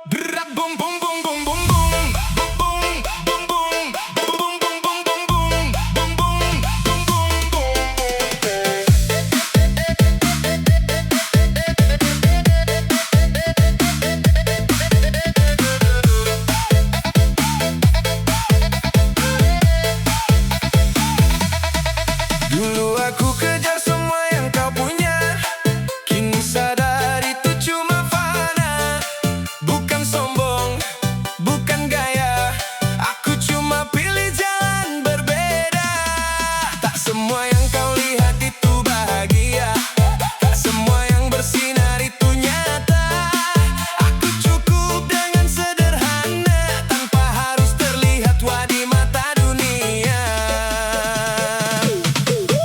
Dulu aku kejar semua yang kau punya, kini sadar itu cuma fana. Bukan sombong, bukan gaya, aku cuma pilih jalan berbeda. Tak semua yang kau lihat itu bahagia, tak semua yang bersinar itu nyata. Aku cukup dengan sederhana, tanpa harus terlihat wah di mata dunia.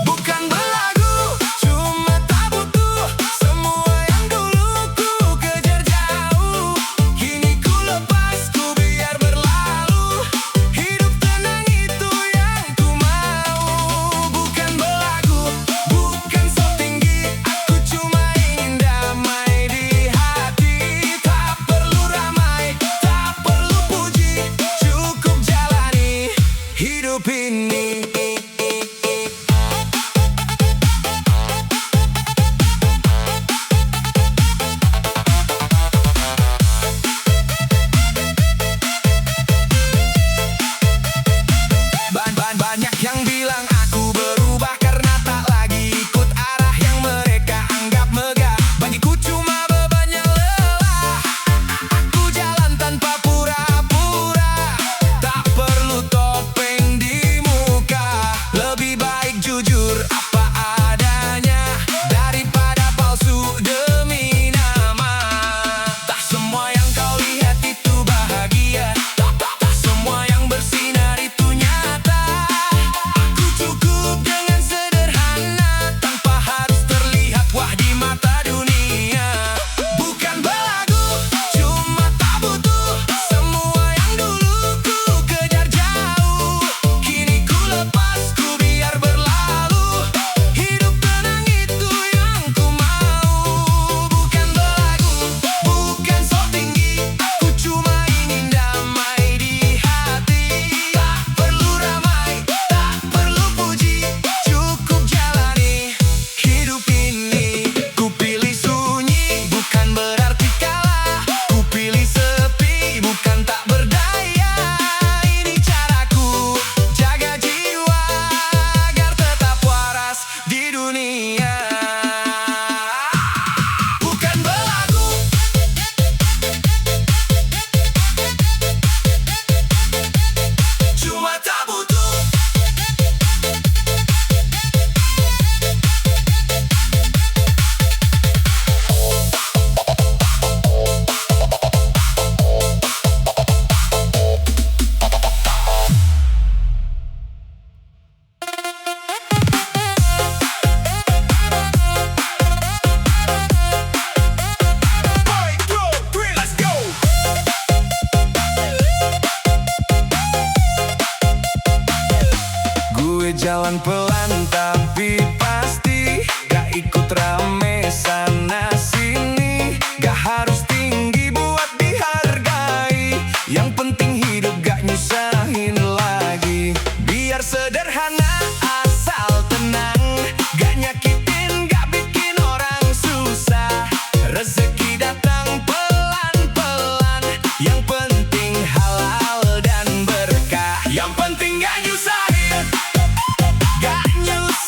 Bukan belagu, cuma tak butuh semua yang dulu ku kejar jauh. Kini ku lepas, ku biar berlalu. Hidup tenang itu yang ku mau. Bukan belagu, bukan so tinggi, aku cuma ingin damai di hati. Tak perlu ramai, tak perlu puji, cukup jalani hidup ini. Banyak yang bilang aku berubah karena tak lagi ikut arah yang mereka anggap megah. Bagiku cuma bebannya lelah, aku jalan tanpa pura-pura. Tak perlu topeng di muka, lebih baik jujur apa adanya daripada palsu demi nama. Tak semua yang kau lihat itu bahagia, tak semua yang bersinar itu nyata. Aku cukup dengan sederhana, tanpa harus terlihat wah di mata dunia. Bukan belagu, cuma tak butuh semua yang dulu ku kejar jauh. Kini ku lepas, ku biar berlalu. Hidup tenang itu yang ku mau. Bukan belagu, bukan so tinggi, aku cuma ingin damai di hati. Tak perlu ramai, tak perlu puji, cukup jalani hidup ini. Ku pilih sunyi, bukan berarti kalah. Ku pilih sepi, bukan tak berdaya. Ini caraku, jaga jiwa agar tetap waras di dunia. Bukan belagu, cuma tak butuh. Let's go. Gue jalan pelan tapi pasti, gak ikut rame sana sini. Gak harus tinggi buat dihargai, yang penting hidup gak nyusahin lagi. Biar sederhana asal tenang, gak nyakitin, gak bikin orang susah. Rezeki datang pelan-pelan, yang penting halal dan berkah. Yang penting gak nyusahin, gak nyusahin.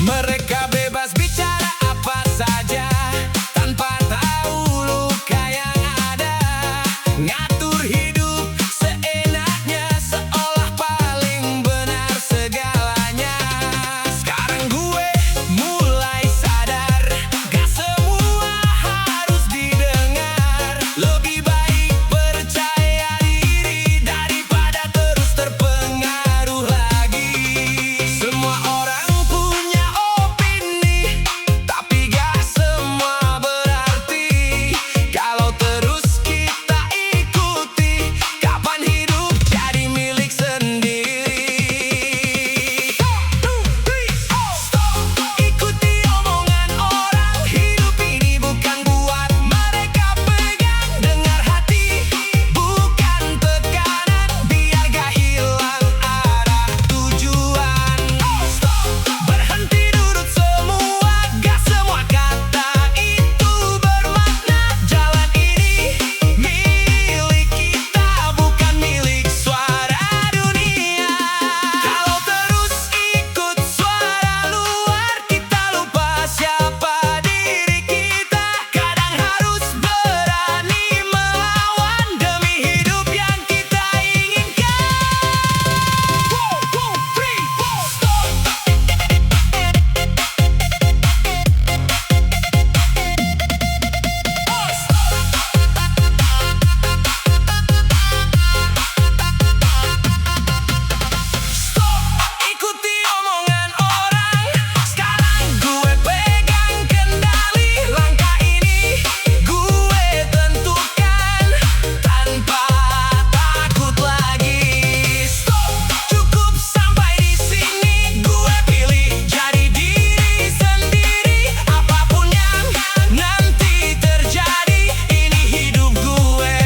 Mereka bebas bicara apa saja tanpa tahu luka yang ada. Ngatur hidup seenaknya seolah paling benar segalanya. Sekarang gue mulai sadar, gak semua harus didengar. Lebih baik percaya diri daripada terus terpengaruh lagi. Semua orang punya opini, tapi gak semua berarti. Kalau terus kita ikuti, kapan hidup jadi milik sendiri? Stop, ikuti omongan orang. Hidup ini bukan buat mereka pegang. Dengar hati, bukan tekanan, biar gak hilang arah tujuan. Stop, berhenti nurut semua. Gak semua kata itu bermakna. Jalan ini milik kita, bukan milik suara dunia. Kalau terus ikut suara luar, kita lupa siapa diri kita. Kadang harus berani melawan demi hidup yang kita inginkan. Stop, ikuti omongan orang. Sekarang gue pegang kendali. Langkah ini gue tentukan tanpa takut lagi. Stop, cukup sampai di sini. Gue pilih jadi diri sendiri. Apapun yang nanti terjadi, ini hidup gue,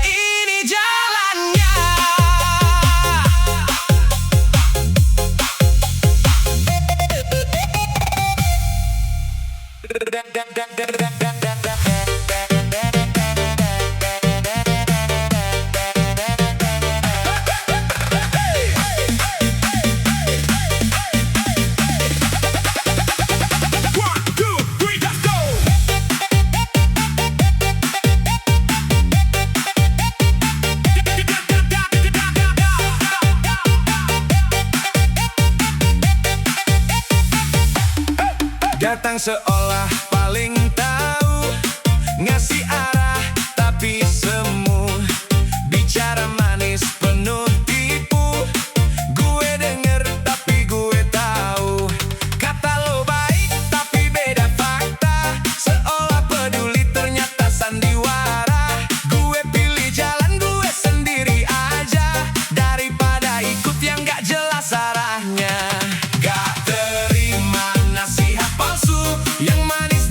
ini jalannya. One, two, three, let's go. Datang seolah paling tahu, ngasih arah tapi semu, bicara manis penuh tipu. Gue denger tapi gue tahu, kata lo baik tapi beda fakta. Seolah peduli ternyata sandiwara. Gue pilih jalan gue sendiri aja, daripada ikut yang gak jelas arahnya. Gak terima nasihat palsu yang manis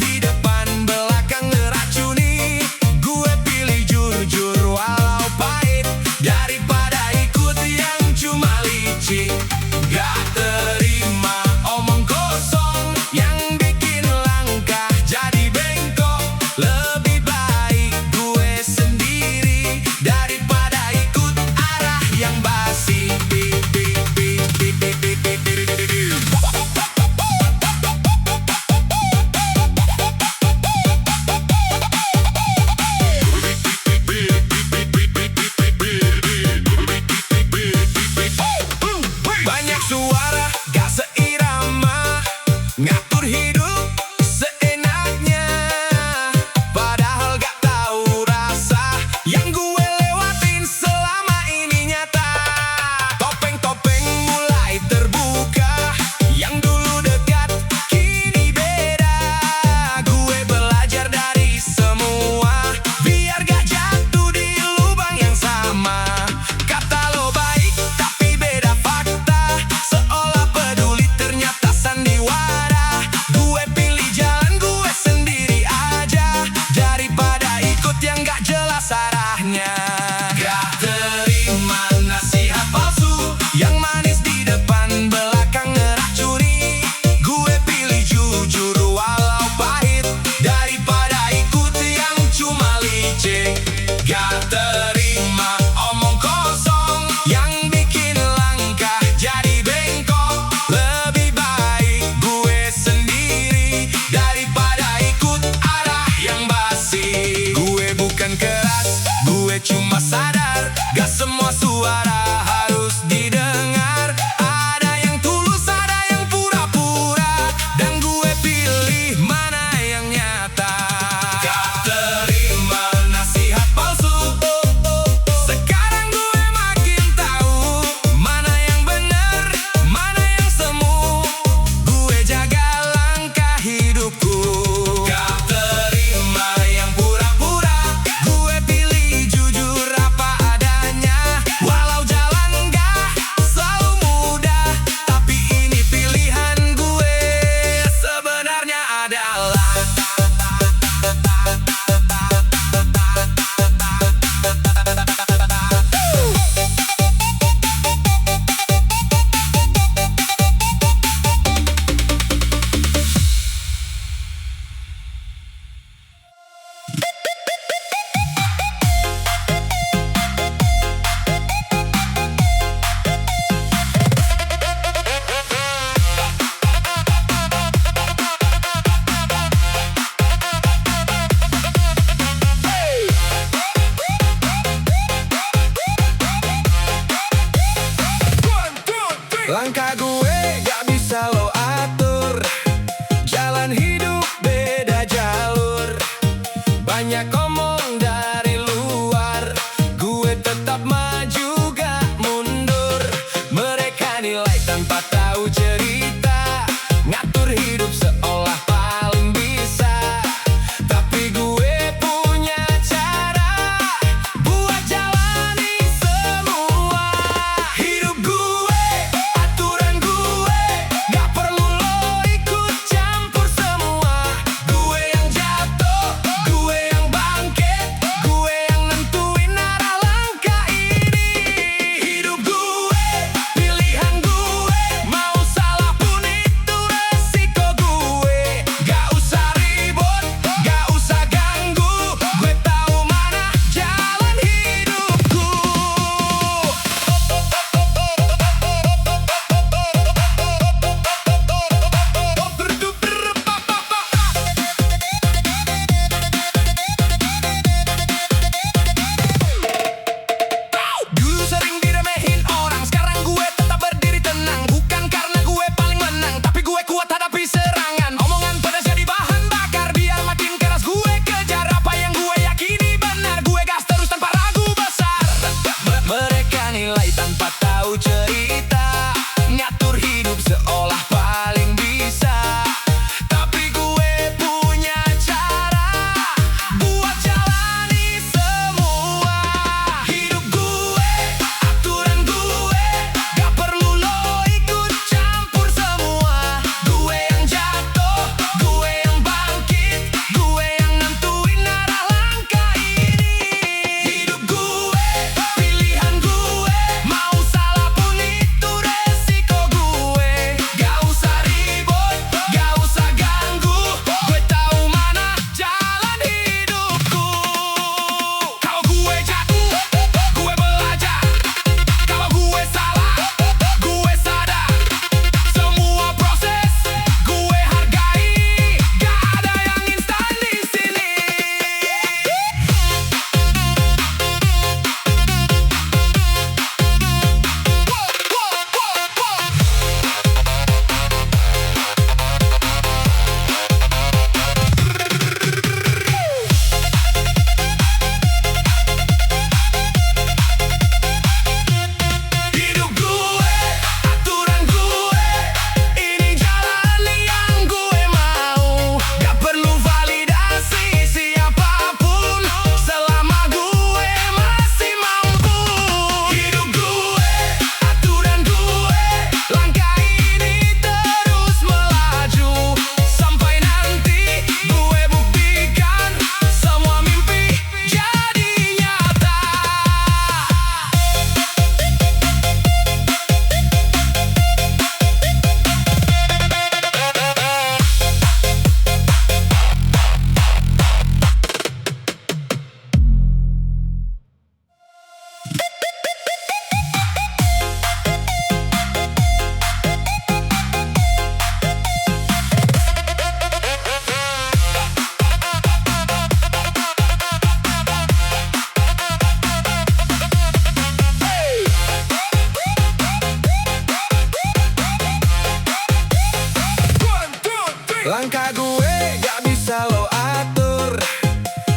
Langkah gue gak bisa lo atur,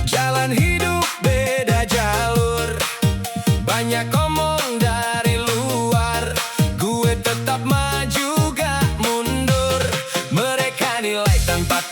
jalan hidup beda jalur. Banyak omong dari luar, gue tetap maju gak mundur. Mereka nilai tanpa